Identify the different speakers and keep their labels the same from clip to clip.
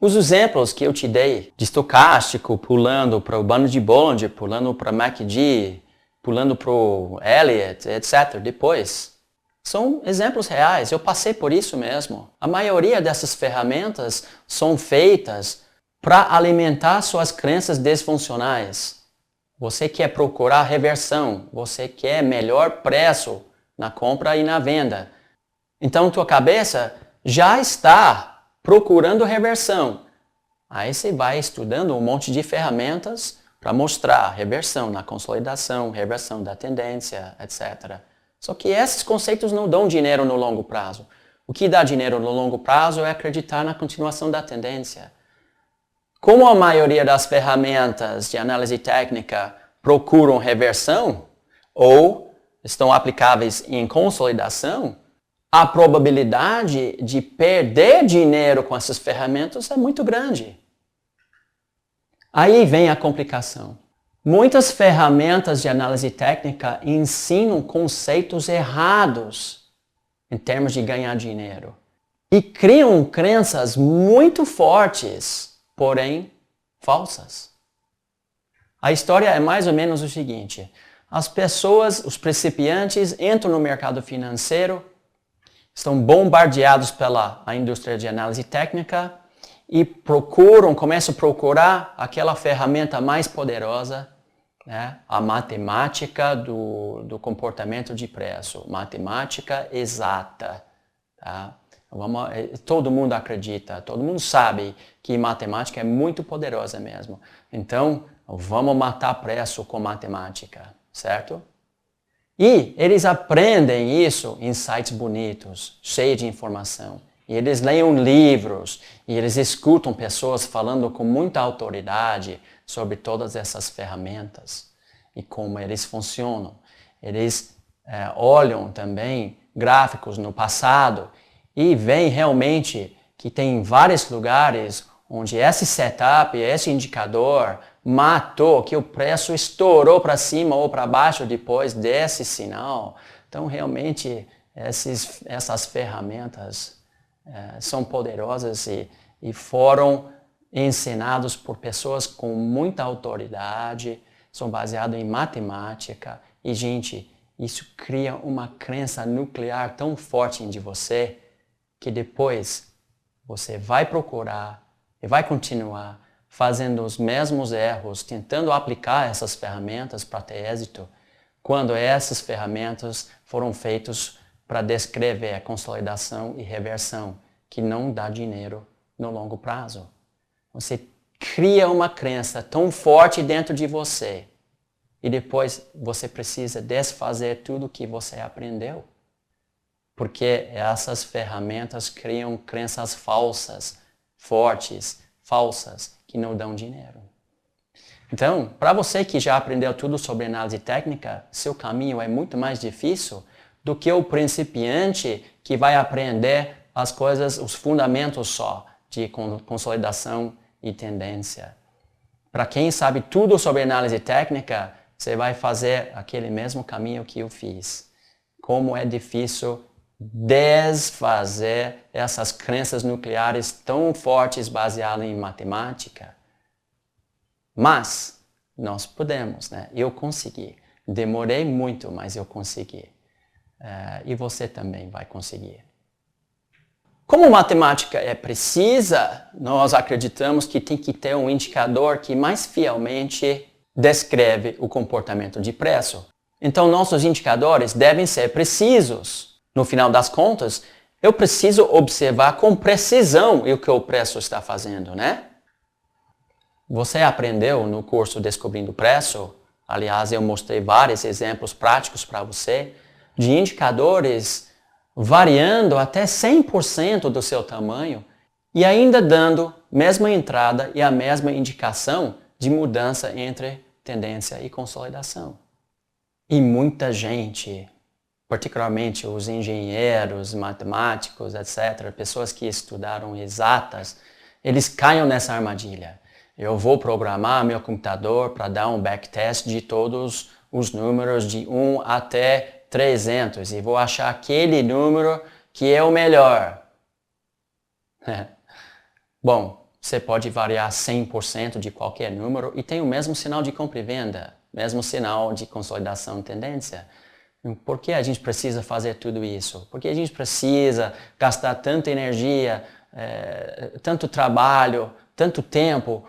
Speaker 1: Os exemplos que eu te dei de estocástico, pulando para o bando de Bollinger, pulando para MACD, pulando para o Elliott, etc. depois, são exemplos reais. Eu passei por isso mesmo. A maioria dessas ferramentas são feitas para alimentar suas crenças disfuncionais. Você quer procurar reversão, você quer melhor preço na compra e na venda. Então, tua cabeça já está procurando reversão. Aí você vai estudando um monte de ferramentas para mostrar reversão na consolidação, reversão da tendência, etc. Só que esses conceitos não dão dinheiro no longo prazo. O que dá dinheiro no longo prazo é acreditar na continuação da tendência. Como a maioria das ferramentas de análise técnica procuram reversão ou estão aplicáveis em consolidação, a probabilidade de perder dinheiro com essas ferramentas é muito grande. Aí vem a complicação. Muitas ferramentas de análise técnica ensinam conceitos errados em termos de ganhar dinheiro e criam crenças muito fortes, porém falsas. A história é mais ou menos o seguinte: as pessoas, os principiantes, entram no mercado financeiro, estão bombardeados pela indústria de análise técnica e começam a procurar aquela ferramenta mais poderosa, né? A matemática do comportamento de preço, matemática exata. Tá? Todo mundo acredita, todo mundo sabe que matemática é muito poderosa mesmo. Então, vamos matar preço com matemática, certo? E eles aprendem isso em sites bonitos, cheios de informação. E eles leem livros, e eles escutam pessoas falando com muita autoridade sobre todas essas ferramentas e como eles funcionam. Eles olham também gráficos no passado e veem realmente que tem vários lugares onde esse setup, esse indicador matou, que o preço estourou para cima ou para baixo depois desse sinal. Então, realmente, essas ferramentas são poderosas e foram ensinados por pessoas com muita autoridade, são baseados em matemática. E, gente, isso cria uma crença nuclear tão forte em você que depois você vai procurar e vai continuar fazendo os mesmos erros, tentando aplicar essas ferramentas para ter êxito, quando essas ferramentas foram feitas para descrever a consolidação e reversão, que não dá dinheiro no longo prazo. Você cria uma crença tão forte dentro de você e depois você precisa desfazer tudo que você aprendeu. Porque essas ferramentas criam crenças falsas, fortes, falsas, que não dão dinheiro. Então, para você que já aprendeu tudo sobre análise técnica, seu caminho é muito mais difícil do que o principiante que vai aprender as coisas, os fundamentos só de consolidação e tendência. Para quem sabe tudo sobre análise técnica, você vai fazer aquele mesmo caminho que eu fiz. Como é difícil desfazer essas crenças nucleares tão fortes baseadas em matemática. Mas nós podemos, né? Eu consegui. Demorei muito, mas eu consegui. E você também vai conseguir. Como matemática é precisa, nós acreditamos que tem que ter um indicador que mais fielmente descreve o comportamento de preço. Então, nossos indicadores devem ser precisos. No final das contas, eu preciso observar com precisão o que o preço está fazendo, né? Você aprendeu no curso Descobrindo o Preço, aliás, eu mostrei vários exemplos práticos para você, de indicadores variando até 100% do seu tamanho e ainda dando a mesma entrada e a mesma indicação de mudança entre tendência e consolidação. E muita gente, particularmente os engenheiros, matemáticos, etc., pessoas que estudaram exatas, eles caem nessa armadilha. Eu vou programar meu computador para dar um backtest de todos os números de 1 até 300 e vou achar aquele número que é o melhor. Bom, você pode variar 100% de qualquer número e tem o mesmo sinal de compra e venda, mesmo sinal de consolidação e tendência. Por que a gente precisa fazer tudo isso? Porque a gente precisa gastar tanta energia, tanto trabalho, tanto tempo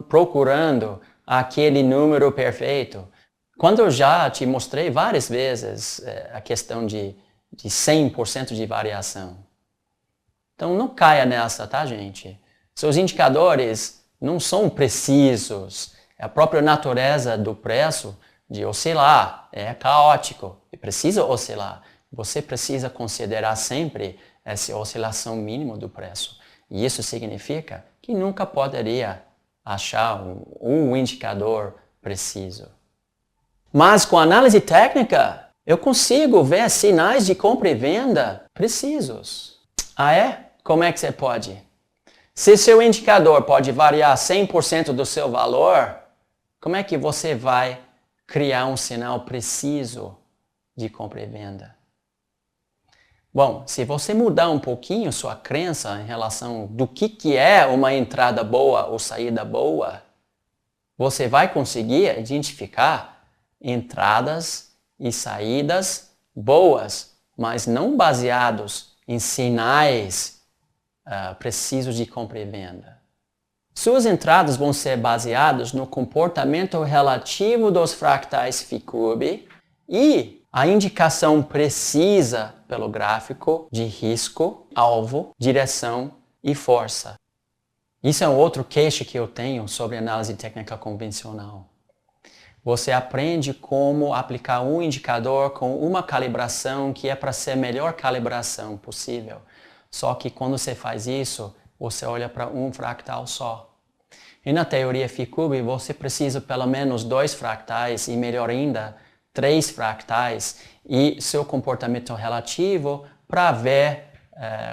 Speaker 1: procurando aquele número perfeito. Quando eu já te mostrei várias vezes a questão de 100% de variação. Então não caia nessa, tá, gente? Seus indicadores não são precisos. É a própria natureza do preço de oscilar. É caótico e precisa oscilar. Você precisa considerar sempre essa oscilação mínima do preço. E isso significa que nunca poderia achar um indicador preciso. Mas com análise técnica, eu consigo ver sinais de compra e venda precisos. Ah é? Como é que você pode? Se seu indicador pode variar 100% do seu valor, como é que você vai criar um sinal preciso de compra e venda? Bom, se você mudar um pouquinho sua crença em relação do que é uma entrada boa ou saída boa, você vai conseguir identificar entradas e saídas boas, mas não baseados em sinais precisos de compra e venda. Suas entradas vão ser baseadas no comportamento relativo dos fractais Ficube e a indicação precisa pelo gráfico de risco, alvo, direção e força. Isso é um outro queixa que eu tenho sobre análise técnica convencional. Você aprende como aplicar um indicador com uma calibração que é para ser a melhor calibração possível. Só que quando você faz isso, você olha para um fractal só. E na teoria Ficube, você precisa pelo menos 2 fractais e melhor ainda, 3 fractais e seu comportamento relativo para ver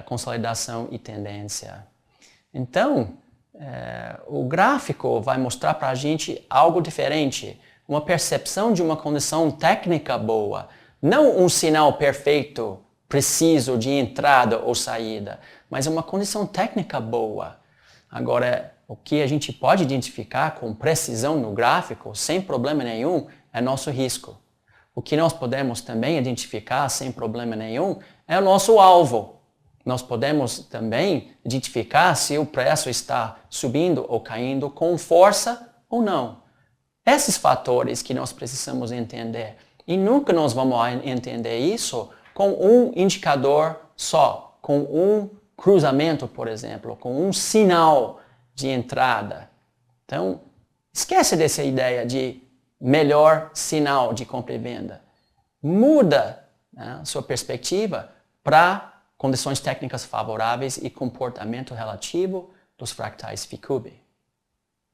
Speaker 1: consolidação e tendência. Então, o gráfico vai mostrar para a gente algo diferente, uma percepção de uma condição técnica boa, não um sinal perfeito, preciso de entrada ou saída, mas uma condição técnica boa. Agora, o que a gente pode identificar com precisão no gráfico, sem problema nenhum, é nosso risco. O que nós podemos também identificar sem problema nenhum é o nosso alvo. Nós podemos também identificar se o preço está subindo ou caindo com força ou não. Esses fatores que nós precisamos entender. E nunca nós vamos entender isso com um indicador só, com um cruzamento, por exemplo, com um sinal de entrada. Então, esquece dessa ideia de melhor sinal de compra e venda. Muda sua perspectiva para condições técnicas favoráveis e comportamento relativo dos fractais Ficube.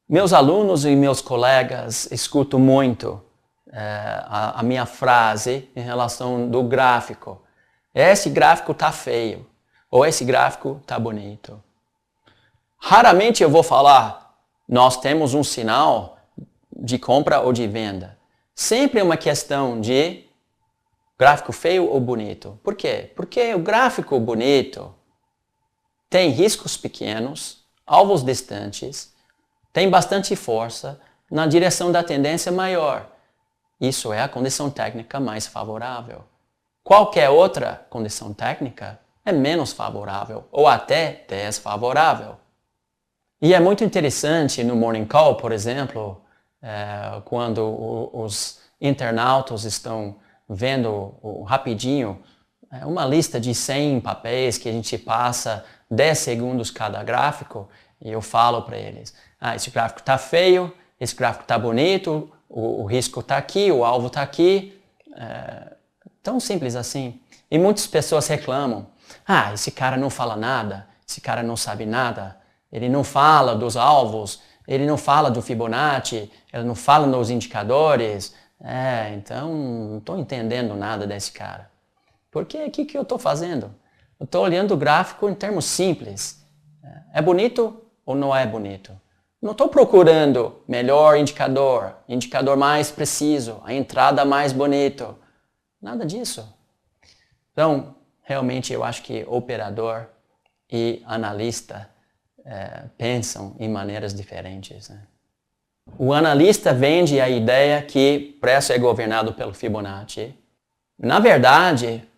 Speaker 1: Meus alunos e meus colegas escutam muito a minha frase em relação do gráfico. Esse gráfico está feio, ou esse gráfico está bonito. Raramente eu vou falar, nós temos um sinal de compra ou de venda. Sempre é uma questão de gráfico feio ou bonito. Por quê? Porque o gráfico bonito tem riscos pequenos, alvos distantes, tem bastante força na direção da tendência maior. Isso é a condição técnica mais favorável. Qualquer outra condição técnica é menos favorável ou até desfavorável. E é muito interessante no Morning Call, por exemplo, quando os internautas estão vendo rapidinho uma lista de 100 papéis que a gente passa 10 segundos cada gráfico e eu falo para eles, esse gráfico está feio, esse gráfico está bonito, o risco está aqui, o alvo está aqui. Tão simples assim. E muitas pessoas reclamam, esse cara não fala nada, esse cara não sabe nada, ele não fala dos alvos, ele não fala do Fibonacci, ele não fala nos indicadores. Então não estou entendendo nada desse cara. Porque o que eu estou fazendo? Eu estou olhando o gráfico em termos simples. É bonito ou não é bonito? Não estou procurando melhor indicador, indicador mais preciso, a entrada mais bonito. Nada disso. Então, realmente eu acho que operador e analista pensam em maneiras diferentes, né? O analista vende a ideia que preço é governado pelo Fibonacci. Na verdade,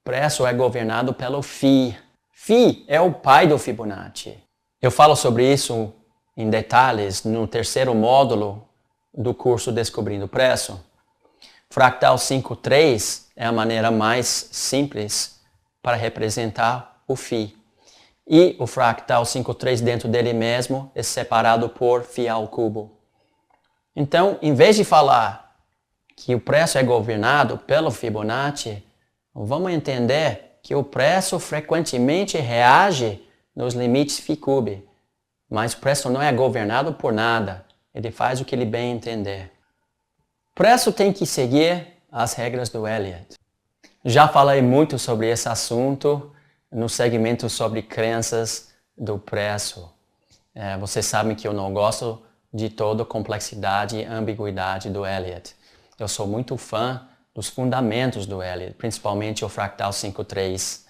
Speaker 1: preço é governado pelo Phi. Phi é o pai do Fibonacci. Eu falo sobre isso em detalhes no terceiro módulo do curso Descobrindo o Preço. Fractal 5.3 é a maneira mais simples para representar o Phi. E o fractal 5.3 dentro dele mesmo é separado por Phi ao cubo. Então, em vez de falar que o preço é governado pelo Fibonacci, vamos entender que o preço frequentemente reage nos limites Phi-cube. Mas o preço não é governado por nada. Ele faz o que ele bem entender. O preço tem que seguir as regras do Elliott. Já falei muito sobre esse assunto no segmento sobre crenças do preço. Vocês sabem que eu não gosto de toda a complexidade e ambiguidade do Elliott. Eu sou muito fã dos fundamentos do Elliott, principalmente o fractal 5.3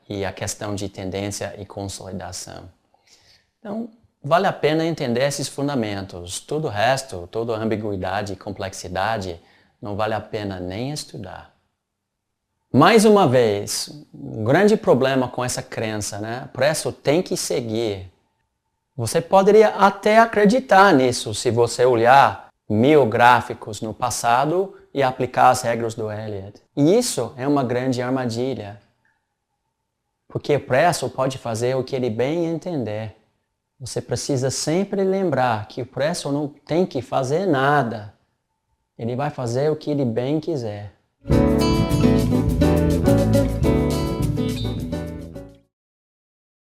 Speaker 1: e a questão de tendência e consolidação. Então, vale a pena entender esses fundamentos. Todo o resto, toda a ambiguidade e complexidade, não vale a pena nem estudar. Mais uma vez, um grande problema com essa crença, né? O preço tem que seguir. Você poderia até acreditar nisso se você olhar 1000 gráficos no passado e aplicar as regras do Elliott. E isso é uma grande armadilha. Porque o preço pode fazer o que ele bem entender. Você precisa sempre lembrar que o preço não tem que fazer nada. Ele vai fazer o que ele bem quiser.